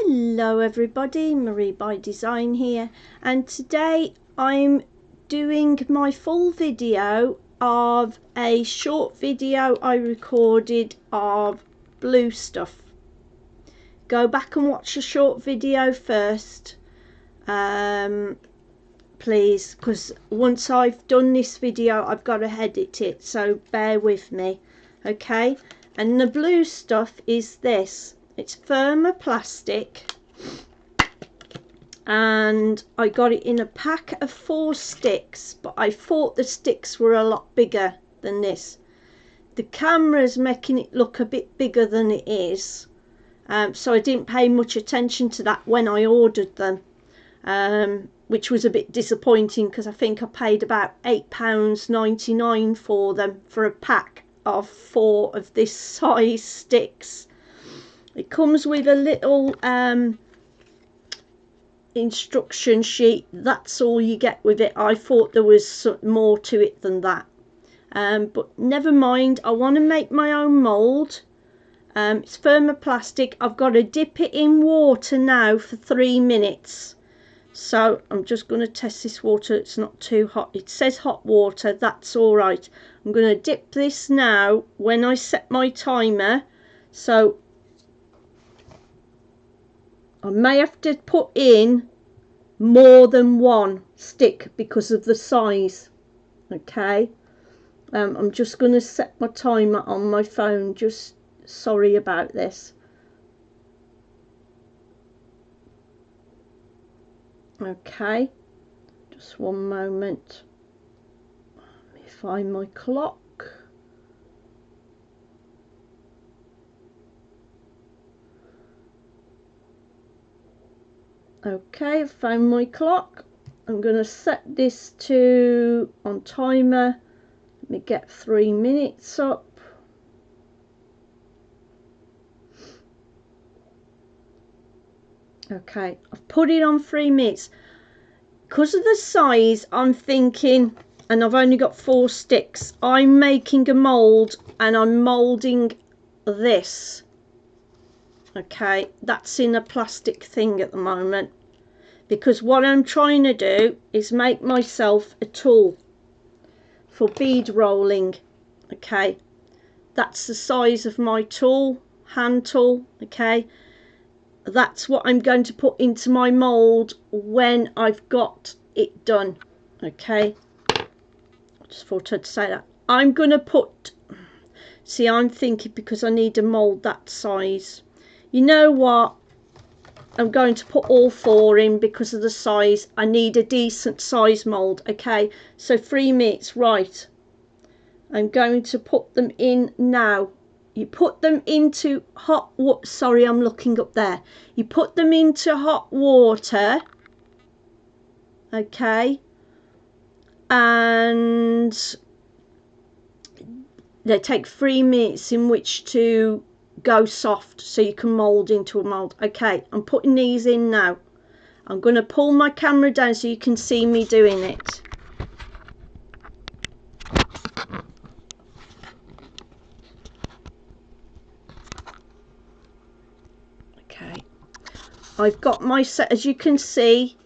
Hello everybody, Marie by Design here, and today I'm doing my full video of a short video I recorded of blue stuff. Go back and watch the short video first, please, because once I've done this video I've got to edit it, so bear with me, okay? And the blue stuff is this. It's thermoplastic, and I got it in a pack of 4 sticks, but I thought the sticks were a lot bigger than this. The camera's making it look a bit bigger than it is, so I didn't pay much attention to that when I ordered them, which was a bit disappointing because I think I paid about £8.99 for them for a pack of 4 of this size sticks. It comes with a little instruction sheet. That's all you get with it. I thought there was more to it than that, but never mind. I want to make my own mould. It's thermoplastic. I've got to dip it in water now for 3 minutes. So I'm just going to test this water. It's not too hot. It says hot water. That's all right. I'm going to dip this now when I set my timer. So I may have to put in more than 1 stick because of the size, okay? I'm just going to set my timer on my phone. Just sorry about this. Okay, just one moment. Let me find my clock. Okay, I've found my clock. I'm going to set this to on timer. Let me get 3 minutes up. Okay, I've put it on 3 minutes. Because of the size, I'm thinking, and I've only got 4 sticks, I'm making a mould and I'm moulding this. Okay, that's in a plastic thing at the moment, because what I'm trying to do is make myself a tool for bead rolling. Okay, that's the size of my tool, hand tool. Okay, that's what I'm going to put into my mould when I've got it done. Okay, I just thought I'd say that. I'm going to put, see, I'm thinking, because I need a mould that size. You know what? I'm going to put all 4 in because of the size. I need a decent size mould. Okay, so 3 minutes, right? I'm going to put them in now. You put them into hot water. Sorry, I'm looking up there. You put them into hot water. Okay, and they take 3 minutes in which to go soft so you can mould into a mould. Okay, I'm putting these in now. I'm going to pull my camera down so you can see me doing it. Okay, I've got my set. As you can see,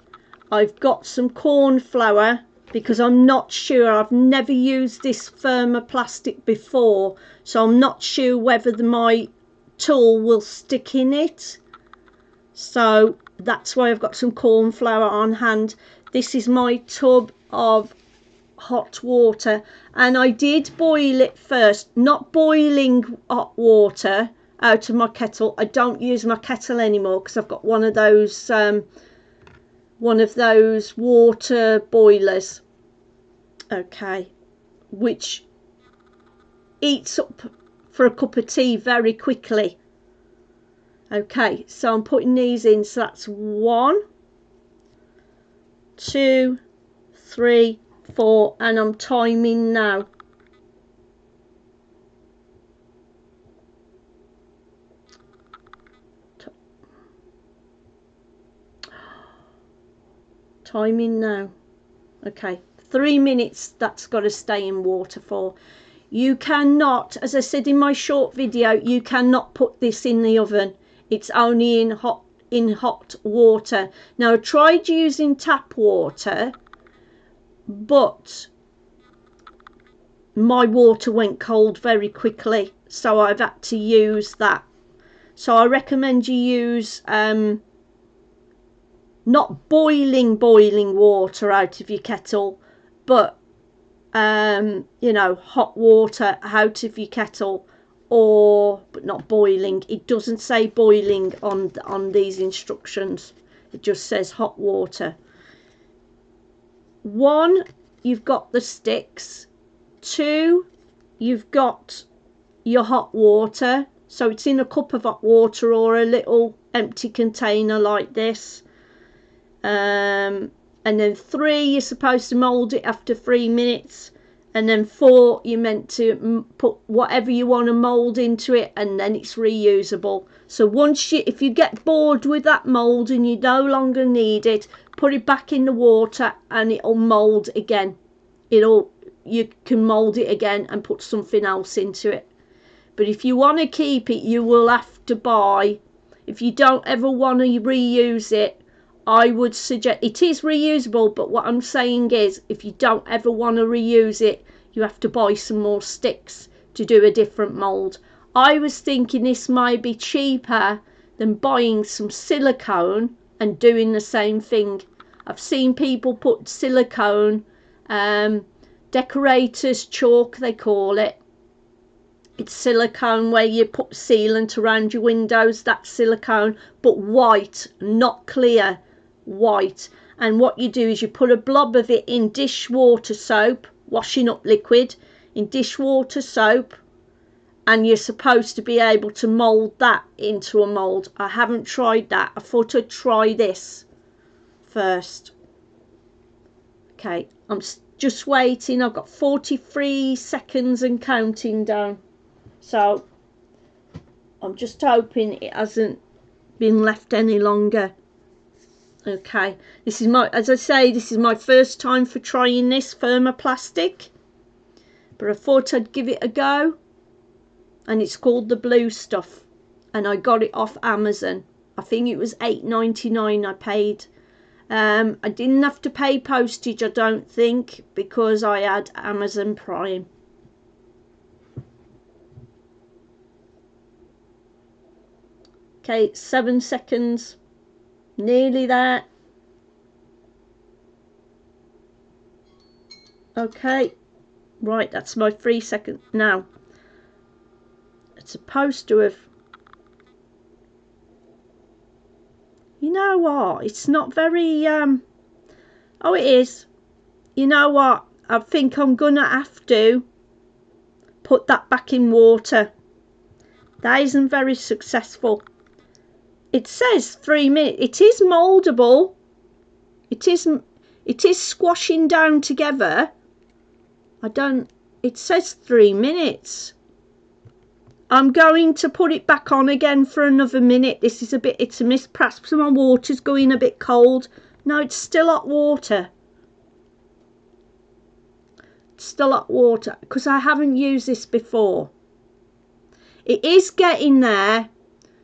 I've got some corn flour because I'm not sure. I've never used this thermoplastic before, so I'm not sure whether my tool will stick in it, so that's why I've got some corn flour on hand. This is my tub of hot water, and I did boil it first, not boiling hot water out of my kettle. I don't use my kettle anymore because I've got one of those water boilers, okay, which eats up for a cup of tea very quickly. Okay, so I'm putting these in. So that's 1, 2, 3, 4, and I'm timing now. Timing now. Okay, 3 minutes. That's got to stay in water for. You cannot, as I said in my short video, you cannot put this in the oven. It's only in hot in hot water. Now I tried using tap water, but my water went cold very quickly, so I've had to use that. So I recommend you use not boiling water out of your kettle, but you know, hot water out of your kettle, but not boiling. It doesn't say boiling on these instructions, it just says hot water. 1, you've got the sticks. 2, you've got your hot water, so it's in a cup of hot water or a little empty container like this. And then 3, you're supposed to mould it after 3 minutes, and then 4, you're meant to put whatever you want to mould into it, and then it's reusable. So if you get bored with that mould and you no longer need it, put it back in the water and it'll mould again. You can mould it again and put something else into it. But if you want to keep it, you will have to buy. If you don't ever want to reuse it, I would suggest, it is reusable, but what I'm saying is, if you don't ever want to reuse it, you have to buy some more sticks to do a different mould. I was thinking this might be cheaper than buying some silicone and doing the same thing. I've seen people put silicone, decorators chalk they call it. It's silicone where you put sealant around your windows. That's silicone, but white, not clear, white. And what you do is you put a blob of it in dishwater soap, washing up liquid, in dishwater soap, and you're supposed to be able to mould that into a mould. I haven't tried that. I thought I'd try this first. Okay, I'm just waiting. I've got 43 seconds and counting down. So I'm just hoping it hasn't been left any longer. Okay, this is as I say, this is my first time for trying this thermoplastic, but I thought I'd give it a go. And it's called the Blue Stuff, and I got it off Amazon. I think it was $8.99 I paid. I didn't have to pay postage, I don't think, because I had Amazon Prime. Okay, 7 seconds, nearly there. Okay, right, that's my 3 seconds. Now, it's supposed to have, you know what, it's not very, oh it is, you know what, I think I'm gonna have to put that back in water. That isn't very successful. It says 3 minutes. It is mouldable. It is squashing down together. It says 3 minutes. I'm going to put it back on again for another minute. This is a bit, it's a miss. Perhaps my water's going a bit cold. No, it's still hot water. It's still hot water because I haven't used this before. It is getting there.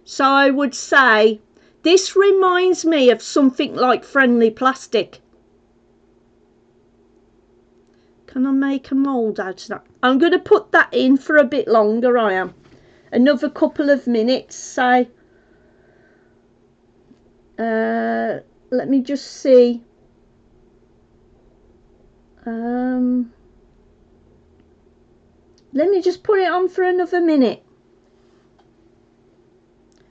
So I would say this reminds me of something like Friendly Plastic. Can I make a mould out of that? I'm going to put that in for a bit longer, I am. Another couple of minutes, say. Let me just see. Let me just put it on for another minute,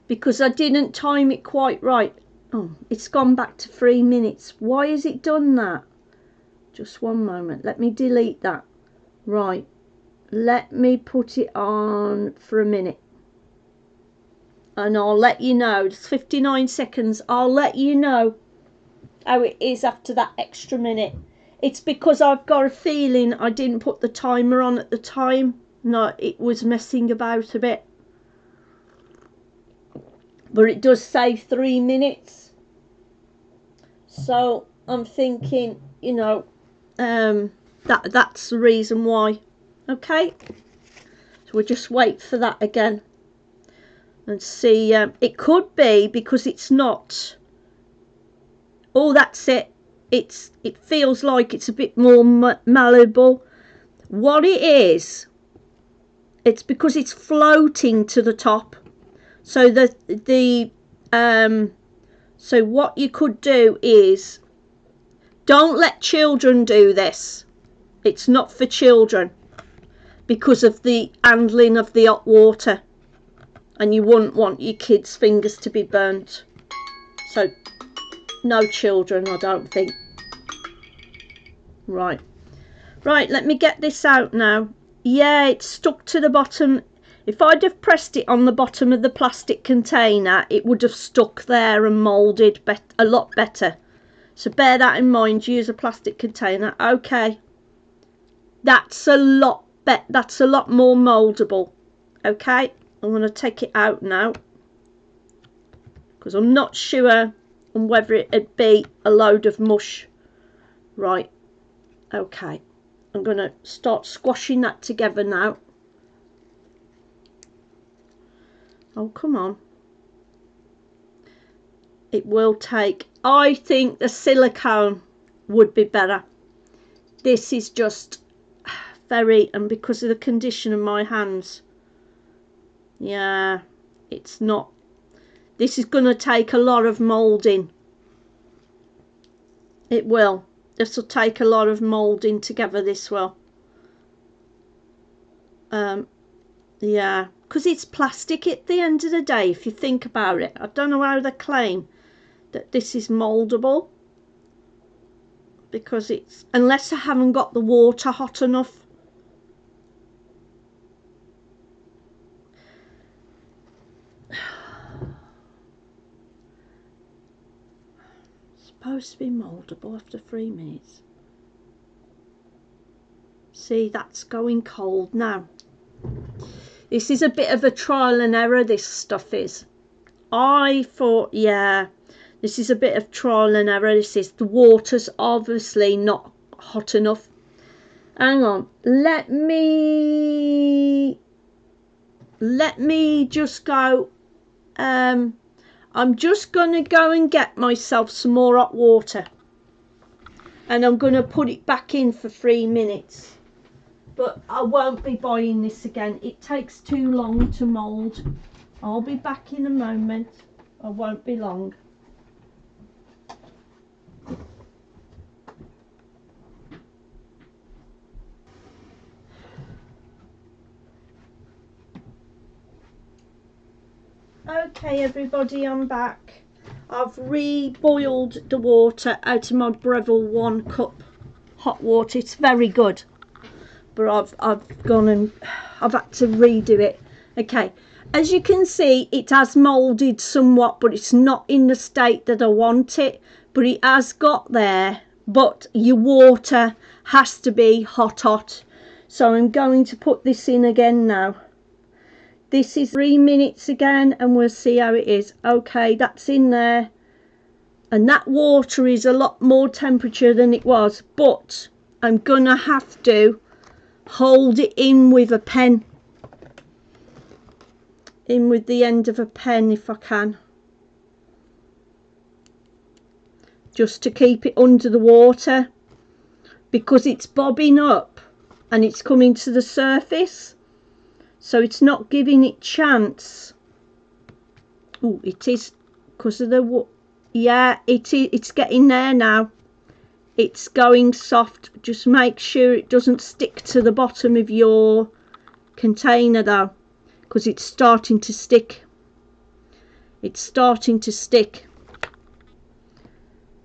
because I didn't time it quite right. Oh, it's gone back to 3 minutes. Why has it done that? Just one moment. Let me delete that. Right. Let me put it on for a minute. And I'll let you know. It's 59 seconds. I'll let you know how it is after that extra minute. It's because I've got a feeling I didn't put the timer on at the time. No, it was messing about a bit. But it does say 3 minutes. So I'm thinking, you know, that's the reason why. Okay. So we'll just wait for that again. and see. It could be because it's not. Oh, that's it. It feels like it's a bit more malleable. What it is, it's because it's floating to the top. So so what you could do is, don't let children do this. It's not for children because of the handling of the hot water, and you wouldn't want your kids' fingers to be burnt. So no children, I don't think. Right, let me get this out now. Yeah, it's stuck to the bottom. If I'd have pressed it on the bottom of the plastic container, it would have stuck there and moulded a lot better. So bear that in mind. Use a plastic container. Okay, that's a lot more mouldable. Okay, I'm going to take it out now because I'm not sure on whether it'd be a load of mush. Right, okay, I'm going to start squashing that together now. Oh, come on. It will take, I think the silicone would be better. This is just very, and because of the condition of my hands, yeah, it's not. This is going to take a lot of moulding. It will. This will take a lot of moulding together, this will. Yeah, because it's plastic at the end of the day, if you think about it. I don't know how they claim that this is mouldable, because it's, unless I haven't got the water hot enough. Supposed to be mouldable after 3 minutes. See, that's going cold now. This is a bit of a trial and error, this stuff is. I thought, yeah, this is a bit of trial and error. This is, the water's obviously not hot enough. Hang on, let me just go. I'm just gonna go and get myself some more hot water, and I'm gonna put it back in for 3 minutes. But I won't be buying this again. It takes too long to mould. I'll be back in a moment. I won't be long. Okay everybody, I'm back. I've re-boiled the water out of my Breville 1 cup hot water. It's very good, but I've gone and I've had to redo it. Okay, as you can see, it has moulded somewhat, but it's not in the state that I want it, but it has got there. But your water has to be hot. So I'm going to put this in again now. This is 3 minutes again, and we'll see how it is. Okay, that's in there, and that water is a lot more temperature than it was, but I'm gonna have to hold it in with a pen, in with the end of a pen if I can, just to keep it under the water, because it's bobbing up and it's coming to the surface, so it's not giving it chance. Oh, it is, because of the, yeah, it's getting there now. It's going soft. Just make sure it doesn't stick to the bottom of your container though, because it's starting to stick. It's starting to stick.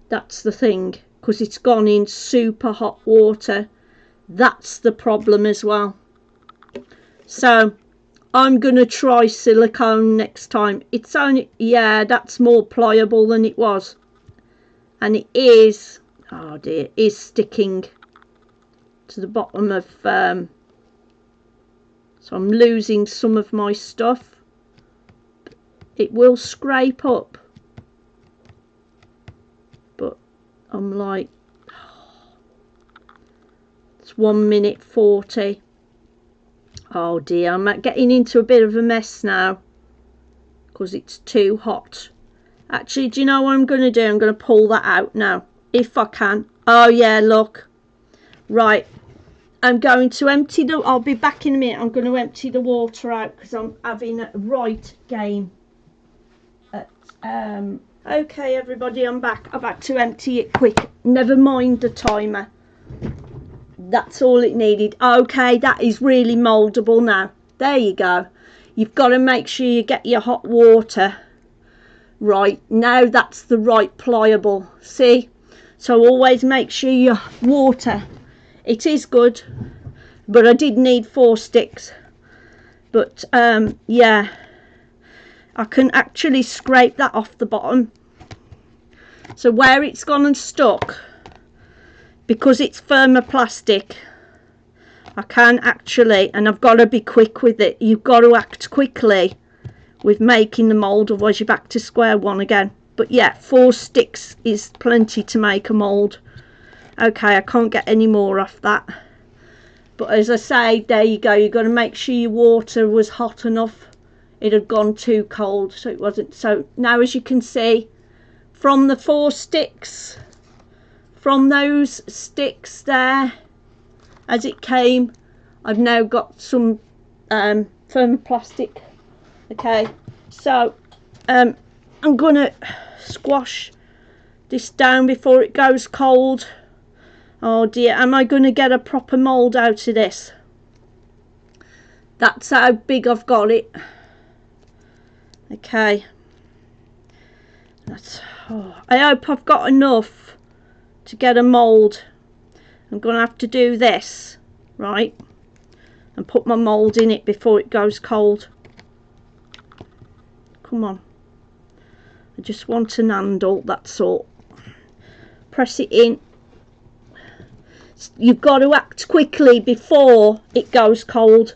That's the thing, because it's gone in super hot water. That's the problem as well. So I'm gonna try silicone next time. It's only, yeah, that's more pliable than it was, and it is, oh dear, it is sticking to the bottom of so I'm losing some of my stuff. It will scrape up, but I'm like, it's 1 minute 40. Oh dear, I'm getting into a bit of a mess now. because it's too hot. Actually, do you know what I'm going to do? I'm going to pull that out now, if I can. Oh yeah, look. Right, I'm going to empty the, I'll be back in a minute. I'm going to empty the water out because I'm having a right game at, okay everybody, I'm back. I've had to empty it quick. Never mind the timer. That's all it needed. Okay, that is really mouldable now. There you go. You've got to make sure you get your hot water right. Now that's the right pliable. See? So always make sure your water, it is good, but I did need 4 sticks. But yeah, I can actually scrape that off the bottom. So where it's gone and stuck, because it's thermoplastic, I can actually, and I've got to be quick with it. You've got to act quickly with making the mould, otherwise you're back to square one again. But yeah, 4 sticks is plenty to make a mould. Okay, I can't get any more off that. But as I say, there you go. You've got to make sure your water was hot enough. It had gone too cold, so it wasn't. So now, as you can see, from the 4 sticks, from those sticks there, as it came, I've now got some thermoplastic. Okay, so I'm gonna squash this down before it goes cold. Oh dear, am I gonna get a proper mould out of this? That's how big I've got it. Okay, that's, oh, I hope I've got enough to get a mould. I'm gonna have to do this, right, and put my mould in it before it goes cold. Come on, I just want an handle, that's all. Press it in. You've got to act quickly before it goes cold,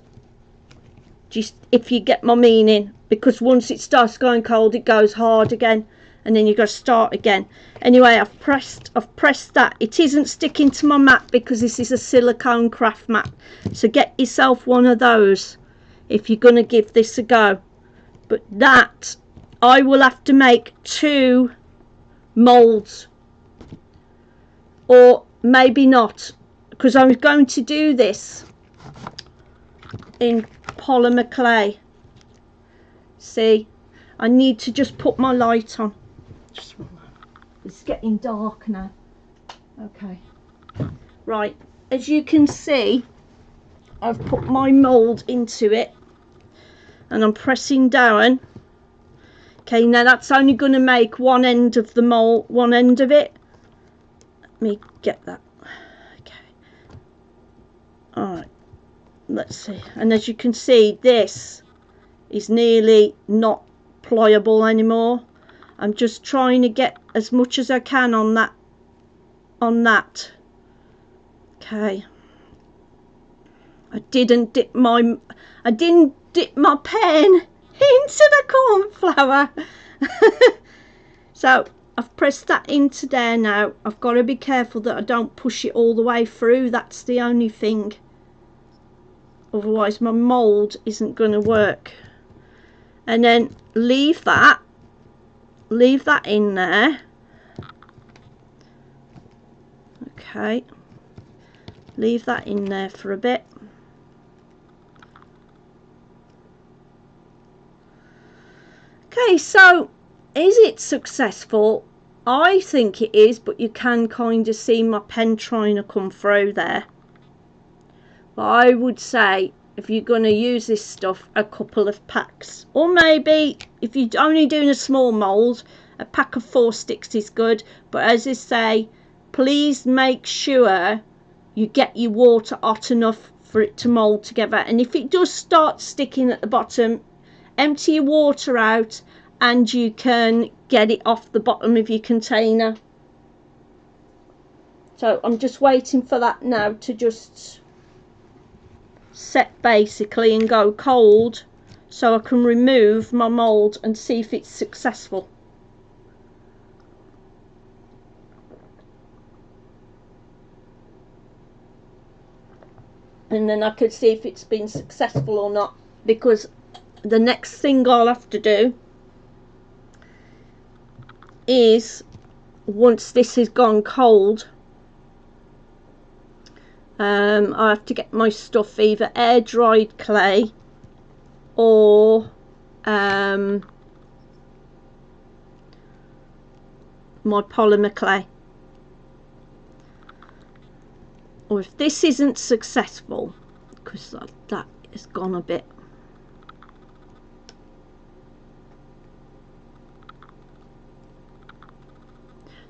just if you get my meaning, because once it starts going cold it goes hard again, and then you've got to start again. Anyway, I've pressed that. It isn't sticking to my mat because this is a silicone craft mat, so get yourself one of those if you're going to give this a go. But that, I will have to make 2 moulds, or maybe not, because I'm going to do this in polymer clay. See, I need to just put my light on. It's getting dark now. Okay, right, as you can see, I've put my mould into it and I'm pressing down. Okay, now that's only going to make one end of the mould, one end of it. Let me get that. Okay, alright, let's see. And as you can see, this is nearly not pliable anymore. I'm just trying to get as much as I can on that. Okay, I didn't dip my pen into the cornflour. So I've pressed that into there now. I've got to be careful that I don't push it all the way through. That's the only thing, otherwise my mould isn't going to work. And then leave that in there. Okay, leave that in there for a bit. Okay, so is it successful? I think it is, but you can kind of see my pen trying to come through there. But I would say, if you're going to use this stuff, a couple of packs, or maybe if you're only doing a small mould, a pack of 4 sticks is good. But as I say, please make sure you get your water hot enough for it to mould together. And if it does start sticking at the bottom, empty your water out and you can get it off the bottom of your container. So I'm just waiting for that now to just set basically and go cold, so I can remove my mould and see if it's successful. And then I could see if it's been successful or not, because the next thing I'll have to do is, once this has gone cold, I have to get my stuff, either air dried clay or my polymer clay. Or if this isn't successful, because that has gone a bit,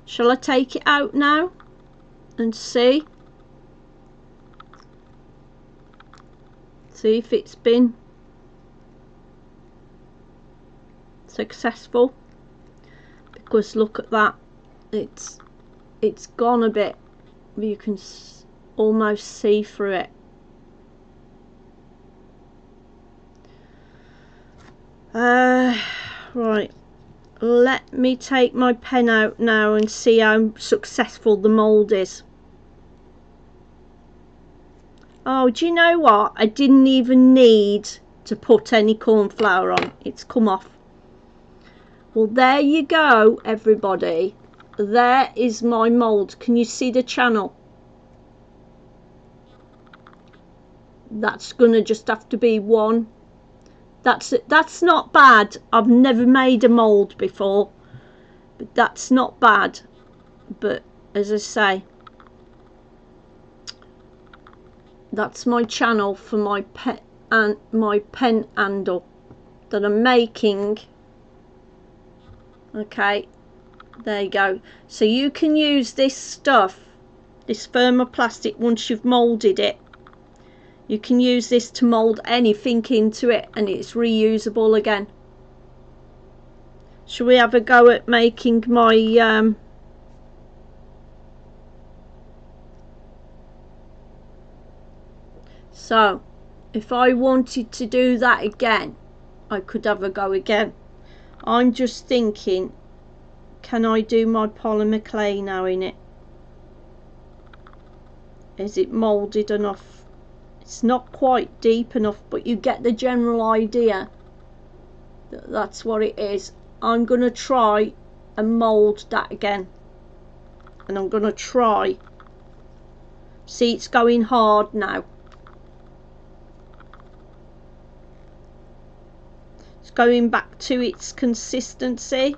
shall I take it out now and see if it's been successful? Because look at that, it's gone a bit, you can almost see through it. Right, let me take my pen out now and see how successful the mould is. Oh, do you know what? I didn't even need to put any corn flour on. It's come off. Well, there you go, everybody. There is my mould. Can you see the channel? That's gonna just have to be one. That's not bad. I've never made a mould before, but that's not bad. But as I say, that's my channel for my pen and my pen handle that I'm making. Okay, there you go. So you can use this stuff, this thermoplastic, once you've moulded it. You can use this to mould anything into it, and it's reusable again. Shall we have a go at making my so if I wanted to do that again, I could have a go again. I'm just thinking, can I do my polymer clay now in it? Is it moulded enough? It's not quite deep enough, but you get the general idea. That's what it is. I'm going to try and mould that again. And I'm going to try. See, it's going hard now. It's going back to its consistency.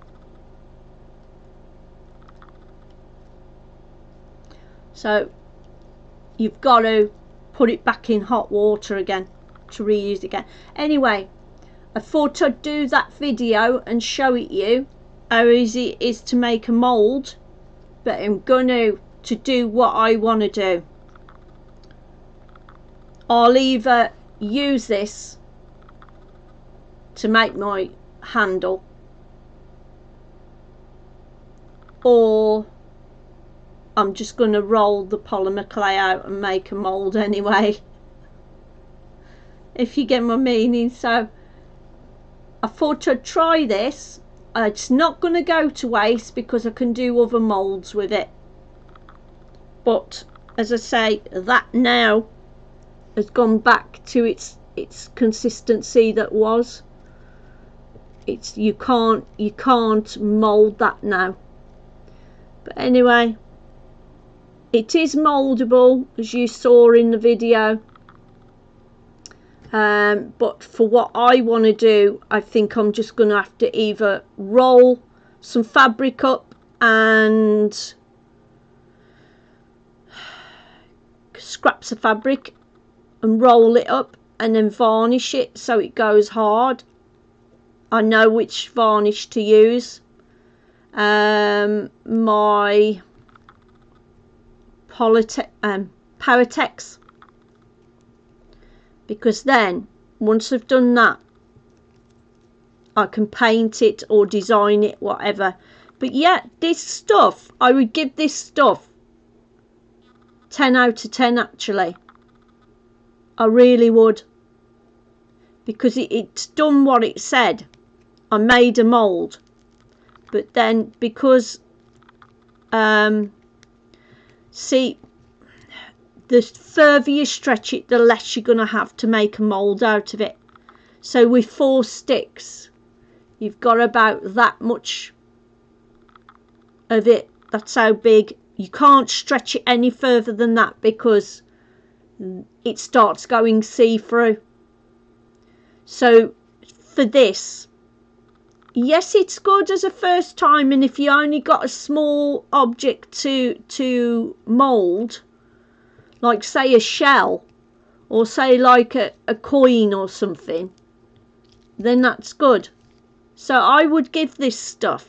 So you've got to put it back in hot water again to reuse it again. Anyway, I thought I'd do that video and show it you how easy it is to make a mould, but I'm gonna to do what I want to do. I'll either use this to make my handle, or I'm just going to roll the polymer clay out and make a mould anyway, if you get my meaning. So I thought I'd try this. It's not going to go to waste because I can do other moulds with it. But as I say, that now has gone back to its consistency that was. You can't mould that now. But anyway, it is mouldable, as you saw in the video. But for what I want to do, I think I'm just going to have to either roll some fabric up and scraps of fabric and roll it up and then varnish it so it goes hard. I know which varnish to use. My Paratex, because then once I've done that, I can paint it or design it, whatever. But yeah, this stuff, I would give this stuff 10 out of 10 actually. I really would, because it's done what it said. I made a mould, but then because see, the further you stretch it, the less you're going to have to make a mould out of it. So with 4 sticks, you've got about that much of it. That's how big. You can't stretch it any further than that because it starts going see-through. So for this, yes, it's good as a first time, and if you only got a small object to mould, like say a shell, or say like a coin or something, then that's good. So I would give this stuff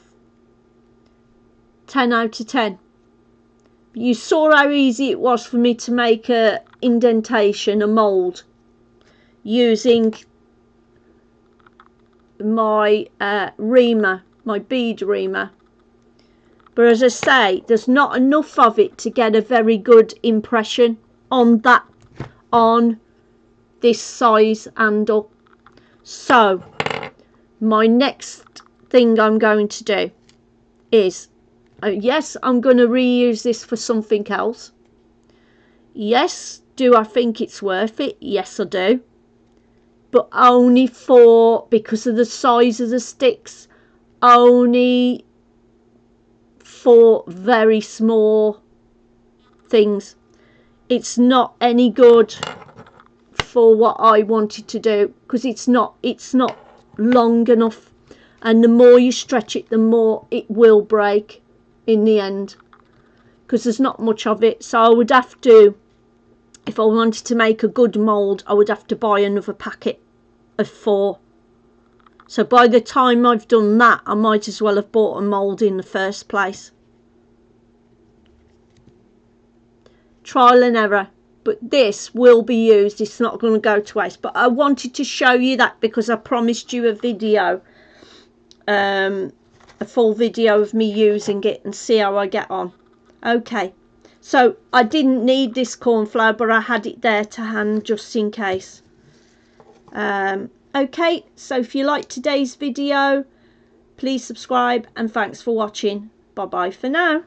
10 out of 10. You saw how easy it was for me to make a indentation, a mould, using my reamer, my bead reamer. But as I say, there's not enough of it to get a very good impression on this size handle. So my next thing I'm going to do is, yes, I'm going to reuse this for something else. Yes, do I think it's worth it? Yes, I do. But only because of the size of the sticks, only for very small things. It's not any good for what I wanted to do, because it's not long enough, and the more you stretch it, the more it will break in the end, because there's not much of it. So I would have to, if I wanted to make a good mould, I would have to buy another packet of 4. So by the time I've done that, I might as well have bought a mould in the first place. Trial and error, but this will be used. It's not going to go to waste. But I wanted to show you that because I promised you a video, a full video of me using it, and see how I get on. Okay, so I didn't need this cornflour, but I had it there to hand just in case. Okay, so if you like today's video, please subscribe, and thanks for watching. Bye bye for now.